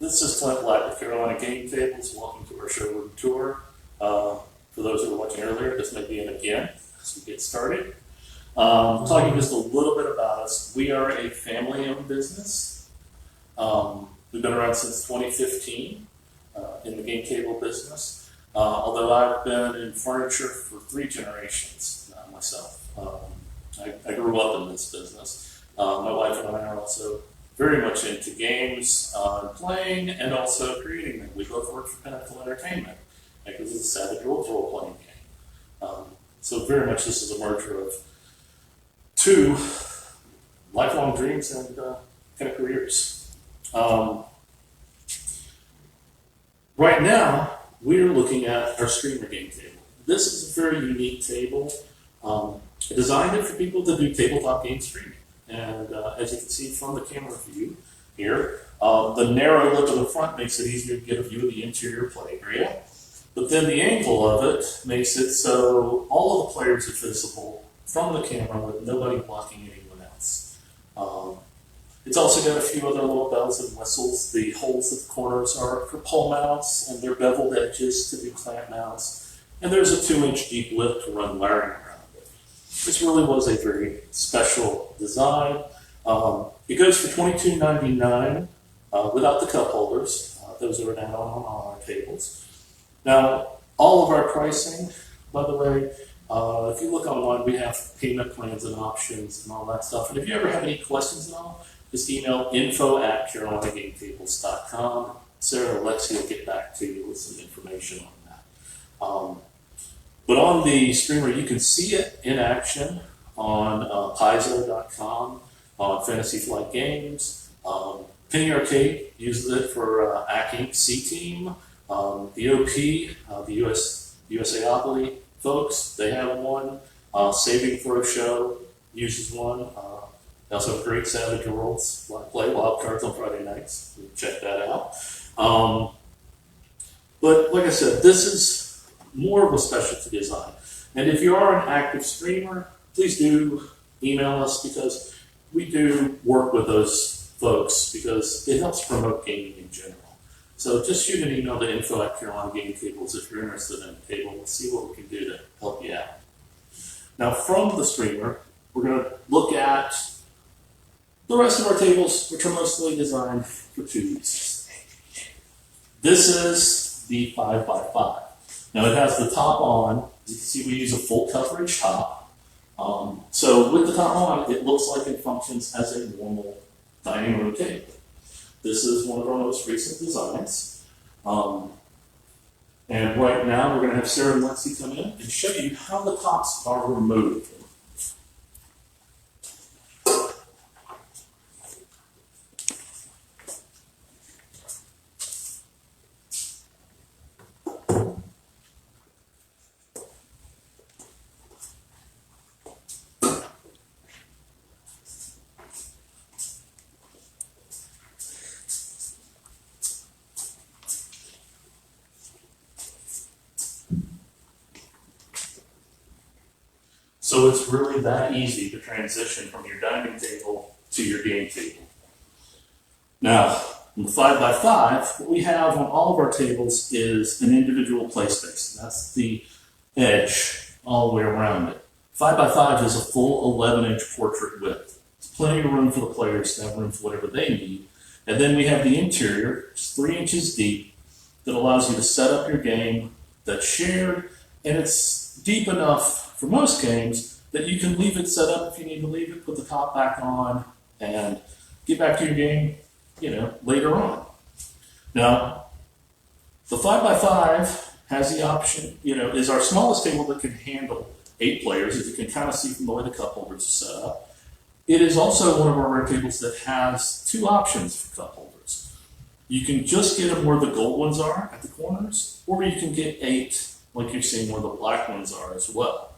This is Clint with Carolina Game Tables. Welcome to our showroom tour. For those who were watching earlier, this may be in again as we get started. Talking just a little bit about us. We are a family-owned business. We've been around since 2015 in the game table business. Although I've been in furniture for 3 generations myself. I grew up in this business. My wife and I are also very much into games, playing, and also creating them. We both work for Pinnacle Entertainment because it's a Savage Worlds role-playing game. So very much this is a merger of 2 lifelong dreams and kind of careers. Right now, we're looking at our streamer game table. This is a very unique table. I designed it for people to do tabletop game streaming. And as you can see from the camera view here, the narrow lip of the front makes it easier to get a view of the interior play area. But then the angle of it makes it so all of the players are visible from the camera with nobody blocking anyone else. It's also got a few other little bells and whistles. The holes at the corners are for pole mounts, and they're beveled edges to do clamp mounts. And there's a 2-inch deep lip to run wiring around. This really was a very special design. It goes for $22.99 without the cup holders. Those are now on our tables. Now, all of our pricing, by the way, if you look online, we have payment plans and options and all that stuff. And if you ever have any questions at all, just email info@carolinagametable.com. Sarah or Lexi will get back to you with some information on that. But on the streamer, you can see it in action on paizo.com, on Fantasy Flight Games. Penny Arcade uses it for Ack Inc. C-Team. The OP, the USAopoly folks, they have one. Saving for a Show uses one. They also have great Savage Worlds. Play Wild Cards on Friday nights. Check that out. But like I said, this is more of a specialty design. And if you are an active streamer, please do email us because we do work with those folks because it helps promote gaming in general. So just shoot an email to info@CarolinaGameTables if you're interested in a table. We'll see what we can do to help you out. Now from the streamer, we're going to look at the rest of our tables, which are mostly designed for 2 uses. This is the 5x5. Now it has the top on. You can see we use a full coverage top. So with the top on, it looks like it functions as a normal dining room table. This is one of our most recent designs. And right now we're going to have Sarah and Lexi come in and show you how the tops are removed. So it's really that easy to transition from your dining table to your game table. Now, in the 5x5, what we have on all of our tables is an individual play space. That's the edge all the way around it. 5x5 is a full 11-inch portrait width. It's plenty of room for the players to have room for whatever they need. And then we have the interior, just 3 inches deep, that allows you to set up your game that's shared, and it's deep enough for most games that you can leave it set up if you need to leave it, put the top back on, and get back to your game, later on. Now, the 5x5 has the option, is our smallest table that can handle 8 players, as you can kind of see from the way the cup holders are set up. It is also one of our rare tables that has 2 options for cup holders. You can just get them where the gold ones are at the corners, or you can get 8 like you're seeing where the black ones are as well.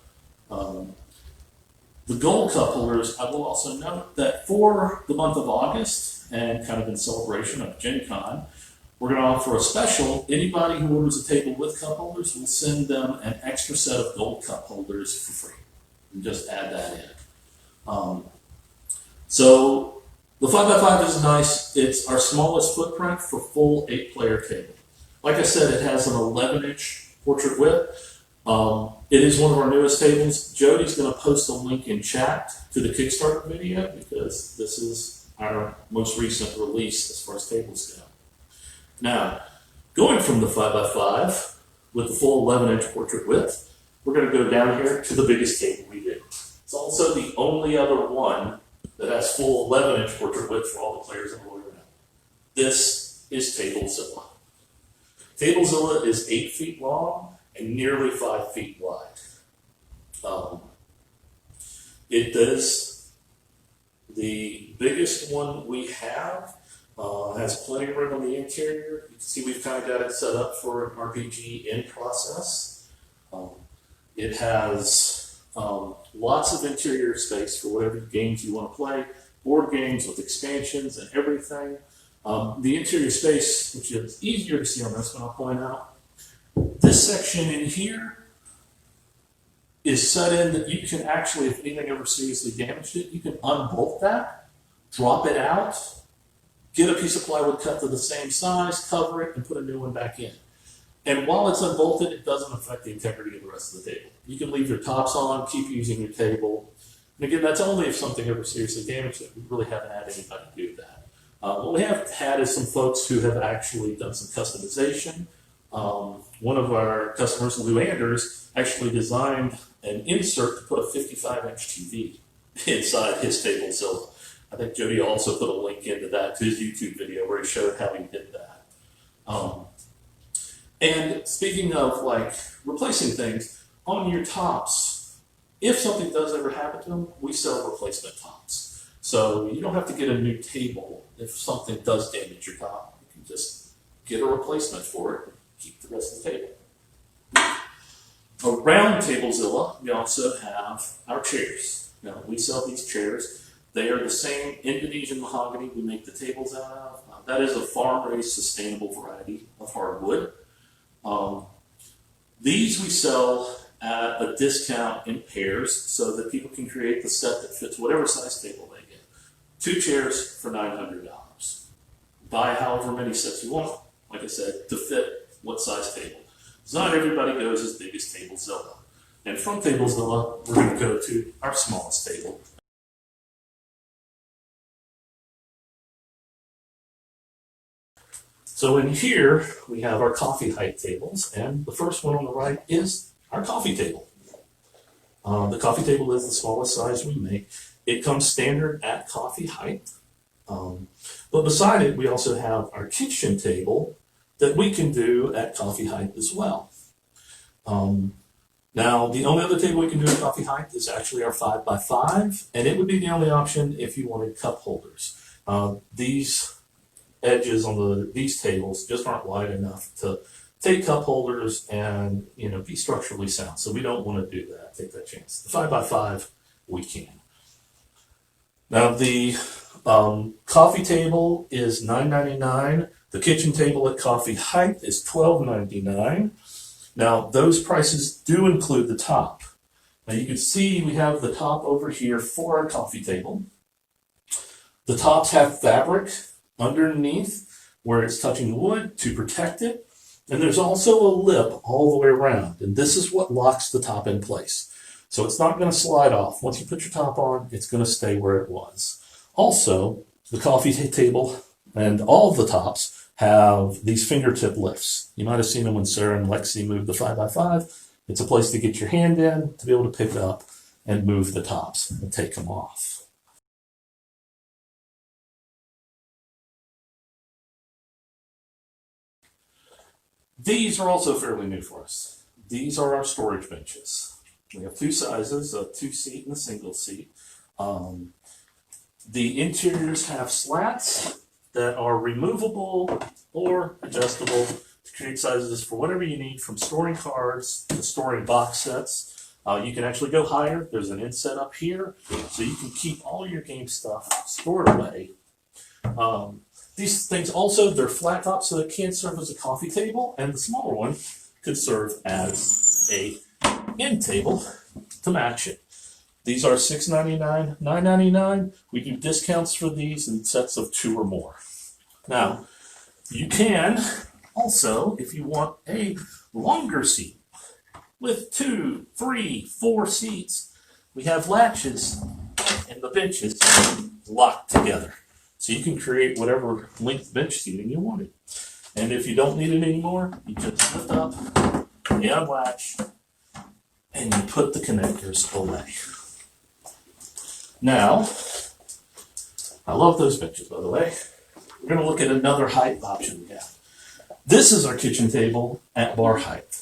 The gold cup holders, I will also note that for the month of August, and kind of in celebration of Gen Con, we're going to offer a special. Anybody who orders a table with cup holders will send them an extra set of gold cup holders for free. And just add that in. So The 5x5 is nice. It's our smallest footprint for full 8-player table. Like I said, it has an 11-inch portrait width. It is one of our newest tables. Jody's going to post a link in chat to the Kickstarter video because this is our most recent release as far as tables go. Now, going from the 5x5 with the full 11-inch portrait width, we're going to go down here to the biggest table we do. It's also the only other one that has full 11-inch portrait width for all the players in the world. This is Tablezilla. Tablezilla is 8 feet long and nearly 5 feet wide. It is the biggest one we have. Has plenty of room on the interior. You can see we've kind of got it set up for an RPG in process. It has lots of interior space for whatever games you want to play, board games with expansions and everything. The interior space, which is easier to see on this one, I'll point out. This section in here is set in that you can actually, if anything ever seriously damaged it, you can unbolt that, drop it out, get a piece of plywood cut to the same size, cover it, and put a new one back in. And while it's unbolted, it doesn't affect the integrity of the rest of the table. You can leave your tops on, keep using your table. And again, that's only if something ever seriously damaged it. We really haven't had anybody do that. What we have had is some folks who have actually done some customization. One of our customers, Lou Anders, actually designed an insert to put a 55-inch TV inside his Tablezilla. I think Jody also put a link into that to his YouTube video where he showed how he did that. And speaking of like replacing things, on your tops, if something does ever happen to them, we sell replacement tops. So you don't have to get a new table if something does damage your top. You can just get a replacement for it and keep the rest of the table. Around Tablezilla, we also have our chairs. Now, we sell these chairs. They are the same Indonesian mahogany we make the tables out of. That is a farm-raised, sustainable variety of hardwood. These we sell at a discount in pairs so that people can create the set that fits whatever size table they get. 2 chairs for $900. Buy however many sets you want, like I said, to fit what size table. So not everybody goes as big as Tablezilla. And from Tablezilla, we're going to go to our smallest table. So in here, we have our coffee height tables, and the first one on the right is our coffee table. The coffee table is the smallest size we make. It comes standard at coffee height. But beside it, we also have our kitchen table that we can do at coffee height as well. Now, the only other table we can do at coffee height is actually our 5x5, and it would be the only option if you wanted cup holders. These edges on these tables just aren't wide enough to take cup holders and be structurally sound. So we don't want to do that, take that chance. The 5x5, we can. Now the coffee table is $9.99. The kitchen table at coffee height is $12.99. Now those prices do include the top. Now you can see we have the top over here for our coffee table. The tops have fabric underneath where it's touching the wood to protect it. And there's also a lip all the way around. And this is what locks the top in place. So it's not going to slide off. Once you put your top on, it's going to stay where it was. Also, the coffee table and all of the tops have these fingertip lifts. You might have seen them when Sarah and Lexi moved the 5x5. It's a place to get your hand in, to be able to pick up and move the tops and take them off. These are also fairly new for us. These are our storage benches. We have 2 sizes, a 2-seat and a single seat. The interiors have slats that are removable or adjustable to create sizes for whatever you need, from storing cards to storing box sets. You can actually go higher. There's an inset up here, so you can keep all your game stuff stored away. These things also, they're flat top, so they can serve as a coffee table, and the smaller one could serve as a end table to match it. These are $6.99, $9.99. We do discounts for these in sets of 2 or more. Now, you can also, if you want a longer seat with 2, 3, 4 seats, we have latches and the benches locked together. So you can create whatever length bench seating you wanted. And if you don't need it anymore, you just lift up, you unlatch, and you put the connectors away. Now, I love those benches, by the way. We're going to look at another height option we have. This is our kitchen table at bar height.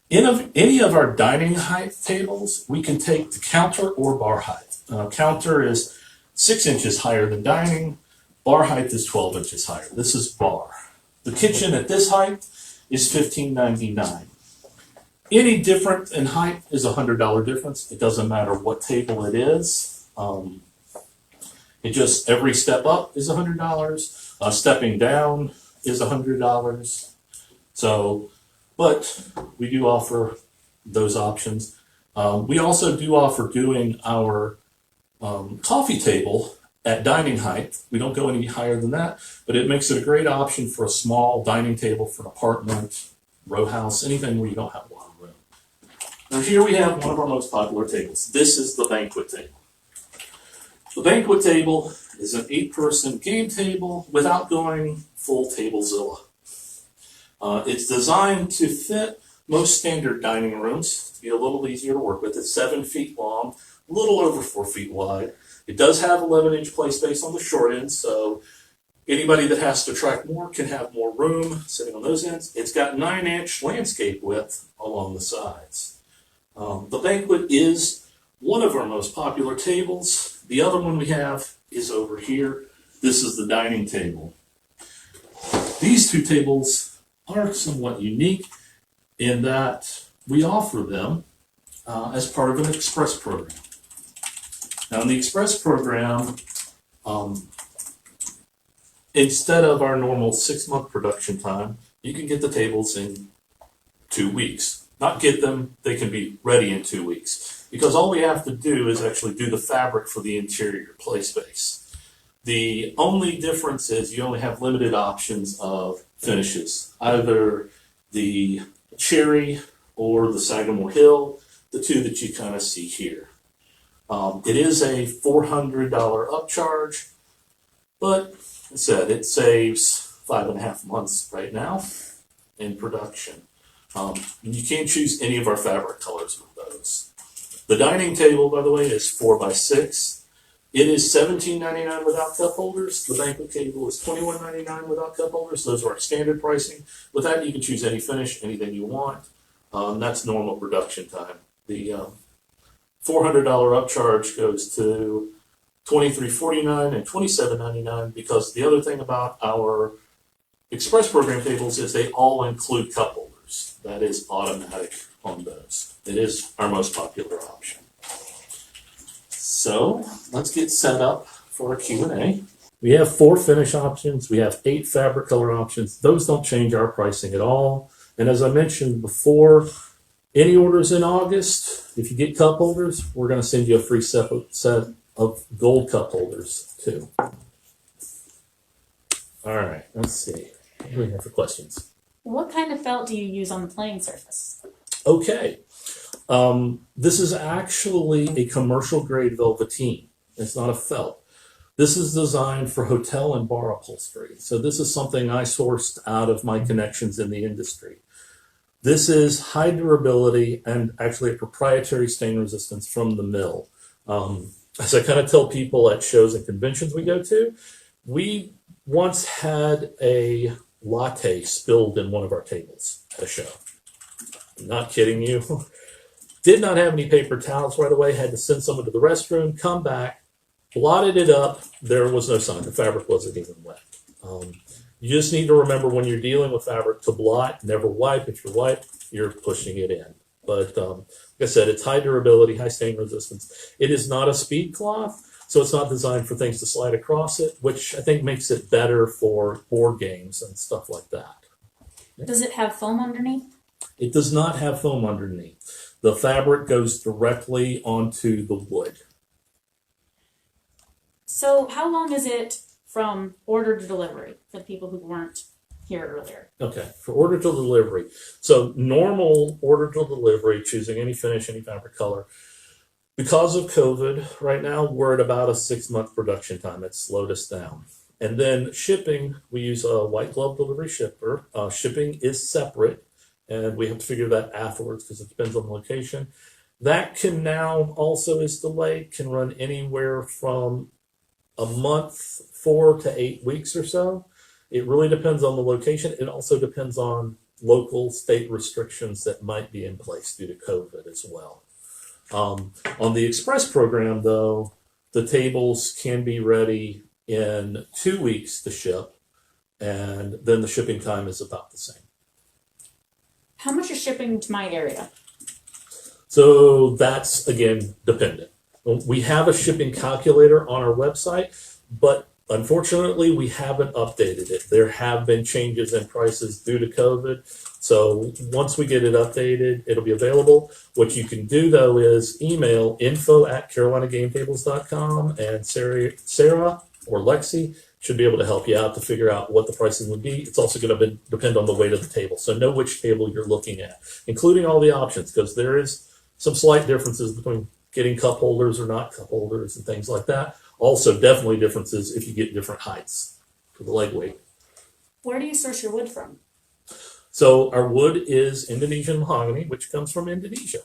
In any of our dining height tables, we can take the counter or bar height. Counter is 6 inches higher than dining. Bar height is 12 inches higher. This is bar. The kitchen at this height is $15.99. Any different in height is a $100 difference. It doesn't matter what table it is. It just, every step up is $100. Stepping down is $100. So, but we do offer those options. We also do offer doing our coffee table at dining height. We don't go any higher than that, but it makes it a great option for a small dining table for an apartment, row house, anything where you don't have a lot of room. Now here we have one of our most popular tables. This is the Banquet table. The Banquet table is an 8-person game table without going full Tablezilla. It's designed to fit most standard dining rooms, to be a little easier to work with. It's 7 feet long, a little over 4 feet wide. It does have 11-inch play space on the short end, so anybody that has to track more can have more room sitting on those ends. It's got 9-inch landscape width along the sides. The Banquet is one of our most popular tables. The other one we have is over here. This is the dining table. These 2 tables are somewhat unique in that we offer them as part of an express program. Now in the express program, instead of our normal 6-month production time, you can get the tables in 2 weeks. Not get them, they can be ready in 2 weeks. Because all we have to do is actually do the fabric for the interior play space. The only difference is you only have limited options of finishes. Either the cherry or the Sagamore Hill, the 2 that you kind of see here. It is a $400 upcharge, but as I said, it saves 5.5 months right now in production. You can't choose any of our fabric colors with those. The dining table, by the way, is 4x6. It is $17.99 without cup holders. The Banquet table is $21.99 without cup holders. Those are our standard pricing. With that, you can choose any finish, anything you want. That's normal production time. The $400 upcharge goes to $23.49 and $27.99 because the other thing about our express program tables is they all include cup holders. That is automatic on those. It is our most popular option. So let's get set up for our Q&A. We have 4 finish options. We have 8 fabric color options. Those don't change our pricing at all. And as I mentioned before, any orders in August, if you get cup holders, we're going to send you a free set of gold cup holders too. All right, let's see. What do we have for questions? What kind of felt do you use on the playing surface? Okay. This is actually a commercial grade velveteen. It's not a felt. This is designed for hotel and bar upholstery. So this is something I sourced out of my connections in the industry. This is high durability and actually a proprietary stain resistance from the mill. As I kind of tell people at shows and conventions we go to, we once had a latte spilled in one of our tables at a show. I'm not kidding you. Did not have any paper towels right away, had to send someone to the restroom, come back, blotted it up. There was no sign. The fabric wasn't even wet. You just need to remember when you're dealing with fabric to blot, never wipe. If you wipe, you're pushing it in. But like I said, it's high durability, high stain resistance. It is not a speed cloth, so it's not designed for things to slide across it, which I think makes it better for board games and stuff like that. Does it have foam underneath? It does not have foam underneath. The fabric goes directly onto the wood. So how long is it from order to delivery for the people who weren't here earlier? Okay, for order to delivery. So normal order to delivery, choosing any finish, any fabric color. Because of COVID, right now we're at about a 6-month production time. It's slowed us down. And then shipping, we use a white glove delivery shipper. Shipping is separate, and we have to figure that afterwards because it depends on the location. That can now also is delayed, can run anywhere from a month, 4 to 8 weeks or so. It really depends on the location. It also depends on local state restrictions that might be in place due to COVID as well. On the express program, though, the tables can be ready in 2 weeks to ship, and then the shipping time is about the same. How much is shipping to my area? So that's, again, dependent. We have a shipping calculator on our website, but unfortunately, we haven't updated it. There have been changes in prices due to COVID. So once we get it updated, it'll be available. What you can do, though, is email info@carolinagameTables.com, and Sarah or Lexi should be able to help you out to figure out what the pricing would be. It's also going to depend on the weight of the table. So know which table you're looking at, including all the options, because there is some slight differences between getting cup holders or not cup holders and things like that. Also, definitely differences if you get different heights for the leg weight. Where do you source your wood from? So our wood is Indonesian mahogany, which comes from Indonesia,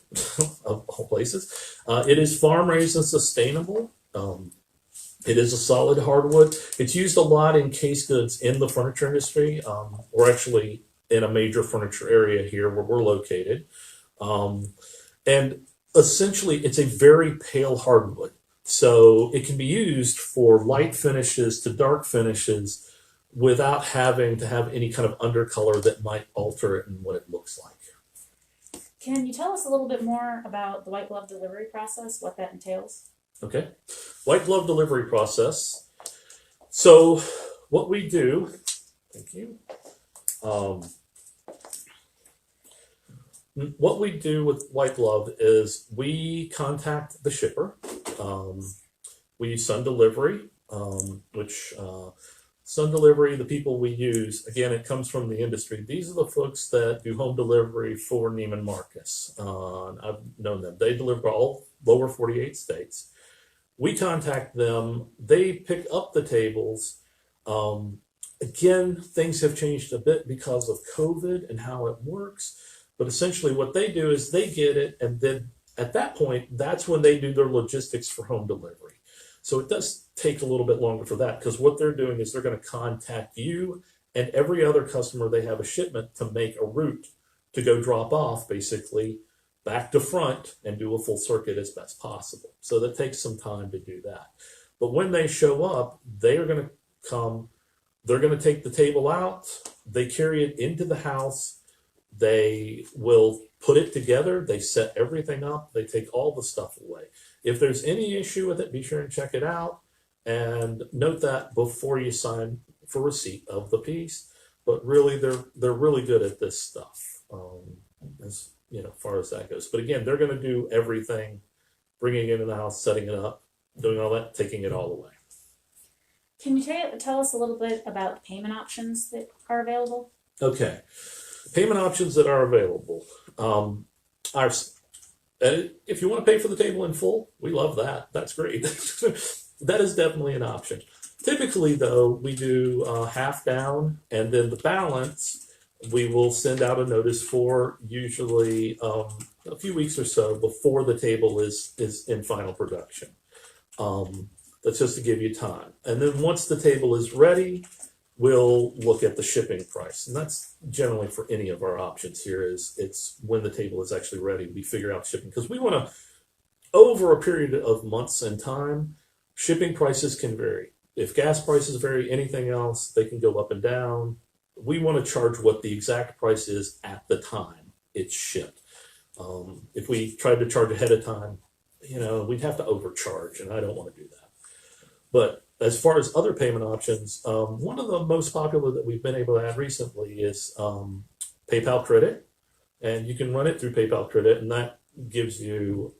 of all places. It is farm raised and sustainable. It is a solid hardwood. It's used a lot in case goods in the furniture industry. We're actually in a major furniture area here where we're located. And essentially, it's a very pale hardwood. So it can be used for light finishes to dark finishes without having to have any kind of undercolor that might alter it and what it looks like. Can you tell us a little bit more about the white glove delivery process, what that entails? Okay. White glove delivery process. So what we do, thank you. What we do with white glove is we contact the shipper. We use Sun Delivery, which Sun Delivery, the people we use, again, it comes from the industry. These are the folks that do home delivery for Neiman Marcus. I've known them. They deliver all lower 48 states. We contact them. They pick up the tables. Again, things have changed a bit because of COVID and how it works. But essentially what they do is they get it, and then at that point, that's when they do their logistics for home delivery. So it does take a little bit longer for that, because what they're doing is they're going to contact you and every other customer they have a shipment to make a route to go drop off, basically back to front and do a full circuit as best possible. So that takes some time to do that. But when they show up, they are going to come, they're going to take the table out, they carry it into the house, they will put it together, they set everything up, they take all the stuff away. If there's any issue with it, be sure and check it out, and note that before you sign for receipt of the piece. But really, they're really good at this stuff, as far as that goes. But again, they're going to do everything, bringing it in the house, setting it up, doing all that, taking it all away. Can you tell us a little bit about the payment options that are available? Okay. Payment options that are available. If you want to pay for the table in full, we love that. That's great. That is definitely an option. Typically, though, we do half down, and then the balance we will send out a notice for, usually a few weeks or so before the table is in final production. That's just to give you time. And then once the table is ready, we'll look at the shipping price. And that's generally for any of our options here, it's when the table is actually ready, we figure out shipping. Because we want to, over a period of months and time, shipping prices can vary. If gas prices vary, anything else, they can go up and down. We want to charge what the exact price is at the time it's shipped. If we tried to charge ahead of time, we'd have to overcharge, and I don't want to do that. But as far as other payment options, one of the most popular that we've been able to add recently is PayPal Credit. And you can run it through PayPal Credit, and that gives you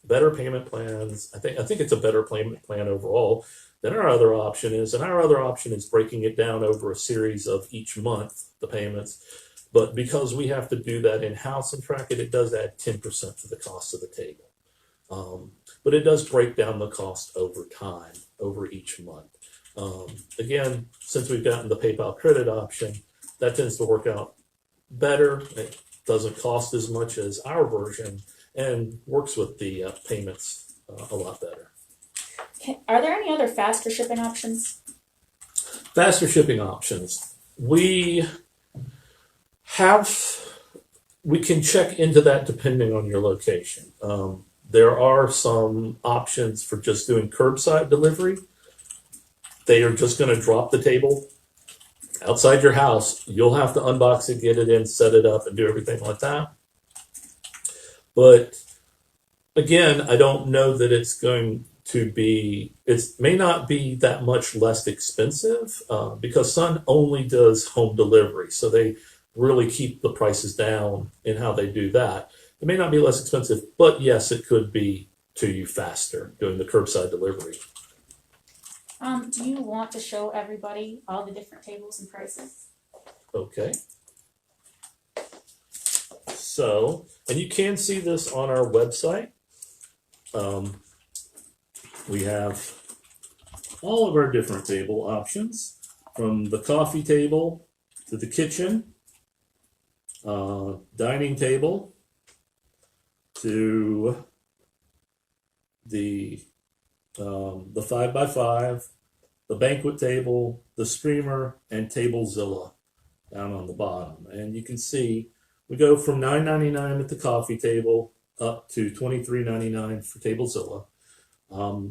better payment plans. I think it's a better payment plan overall than our other option is. And our other option is breaking it down over a series of each month, the payments. But because we have to do that in-house and track it, it does add 10% to the cost of the table. But it does break down the cost over time, over each month. Again, since we've gotten the PayPal credit option, that tends to work out better. It doesn't cost as much as our version and works with the payments a lot better. Okay. Are there any other faster shipping options? Faster shipping options. We can check into that depending on your location. There are some options for just doing curbside delivery. They are just going to drop the table outside your house. You'll have to unbox it, get it in, set it up, and do everything like that. But again, I don't know that it's going to be, it may not be that much less expensive because Sun only does home delivery. So they really keep the prices down in how they do that. It may not be less expensive, but yes, it could be to you faster doing the curbside delivery. Do you want to show everybody all the different tables and prices? Okay. So, and you can see this on our website. We have all of our different table options, from the coffee table to the kitchen, dining table, to the 5x5, the banquet table, the streamer, and Tablezilla down on the bottom. And you can see we go from $9.99 at the coffee table up to $23.99 for Tablezilla.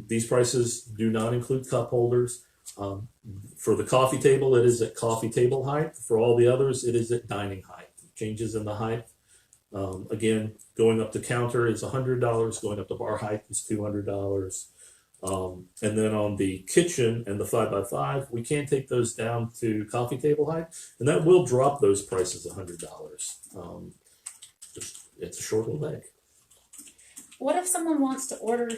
These prices do not include cup holders. For the coffee table, it is at coffee table height. For all the others, it is at dining height. Changes in the height. Again, going up to counter is $100. Going up to bar height is $200. And then on the kitchen and the 5x5, we can take those down to coffee table height, and that will drop those prices $100. It's a short little leg. What if someone wants to order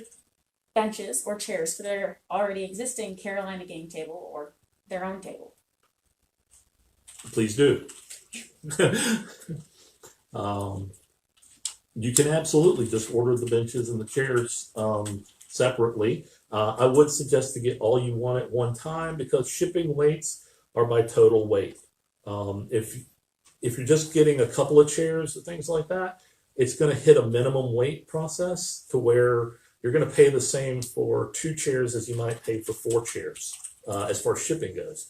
benches or chairs for their already existing Carolina game table or their own table? Please do. You can absolutely just order the benches and the chairs separately. I would suggest to get all you want at one time because shipping weights are by total weight. If you're just getting a couple of chairs or things like that, it's going to hit a minimum weight process to where you're going to pay the same for 2 chairs as you might pay for 4 chairs as far as shipping goes.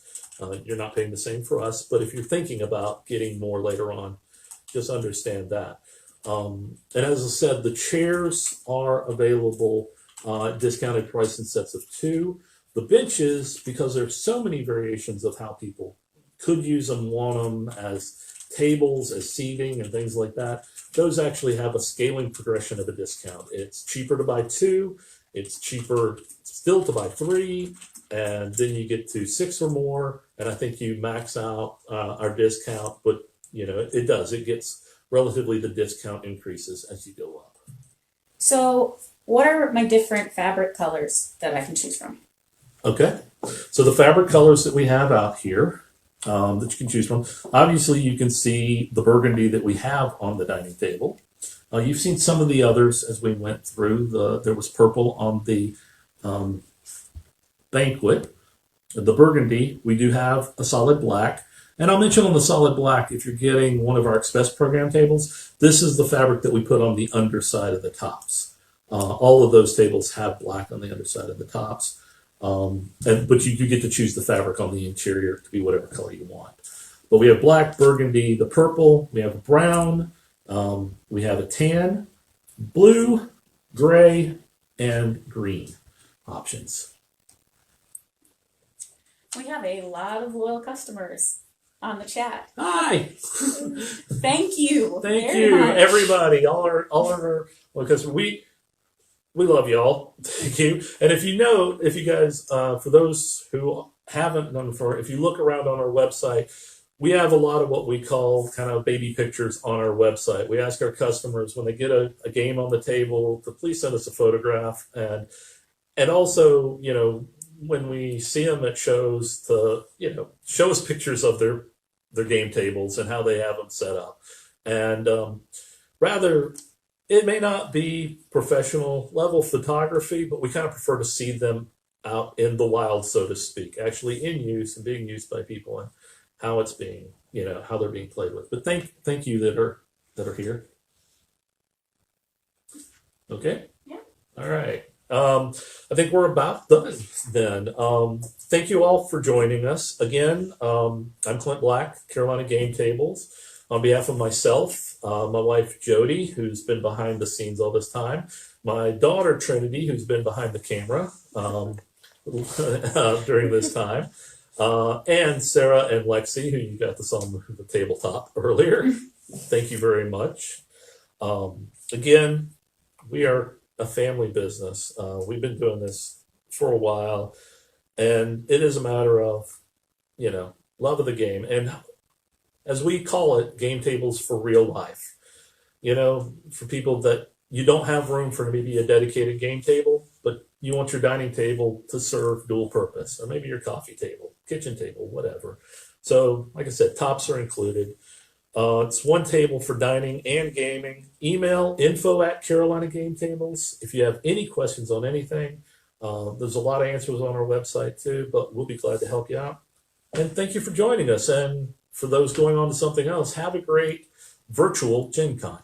You're not paying the same for us, but if you're thinking about getting more later on, just understand that. And as I said, the chairs are available at discounted price in sets of 2. The benches, because there's so many variations of how people could use them, want them as tables, as seating, and things like that, those actually have a scaling progression of a discount. It's cheaper to buy 2, it's cheaper still to buy 3, and then you get to 6 or more, and I think you max out our discount, but it gets relatively, the discount increases as you go up. So what are my different fabric colors that I can choose from? Okay, so the fabric colors that we have out here that you can choose from, obviously you can see the burgundy that we have on the dining table. You've seen some of the others as we went through. There was purple on the banquet. The burgundy, we do have a solid black. And I'll mention on the solid black, if you're getting one of our Express program tables, this is the fabric that we put on the underside of the tops. All of those tables have black on the underside of the tops. But you do get to choose the fabric on the interior to be whatever color you want. But we have black, burgundy, the purple, we have brown, we have a tan, blue, gray, and green options. We have a lot of loyal customers on the chat. Hi! Thank you. Thank very you, much. everybody. All our because we love y'all. Thank you. And if you guys, for those who haven't done before, if you look around on our website, we have a lot of what we call kind of baby pictures on our website. We ask our customers when they get a game on the table to please send us a photograph, and also, you know, when we see them at shows, to, you know, show us pictures of their game tables and how they have them set up. And rather, it may not be professional level photography, but we kind of prefer to see them out in the wild, so to speak, actually in use and being used by people, and how it's being, you know, how they're being played with. But thank you that are here. Okay. Yeah. All right. I think we're about done then. Thank you all for joining us again. I'm Clint Black, Carolina Game Tables. On behalf of myself, my wife Jody, who's been behind the scenes all this time, my daughter Trinity, who's been behind the camera during this time, and Sarah and Lexi, who you got this on the tabletop earlier. Thank you very much. Again, we are a family business. We've been doing this for a while, and it is a matter of, you know, love of the game, and as we call it, game tables for real life. You know, for people that you don't have room for maybe a dedicated game table, but you want your dining table to serve dual purpose, or maybe your coffee table, kitchen table, whatever. So, like I said, tops are included. It's one table for dining and gaming. Email info@Carolina Game Tables if you have any questions on anything. There's a lot of answers on our website too, but we'll be glad to help you out. And thank you for joining us. And for those going on to something else, have a great virtual Gen Con.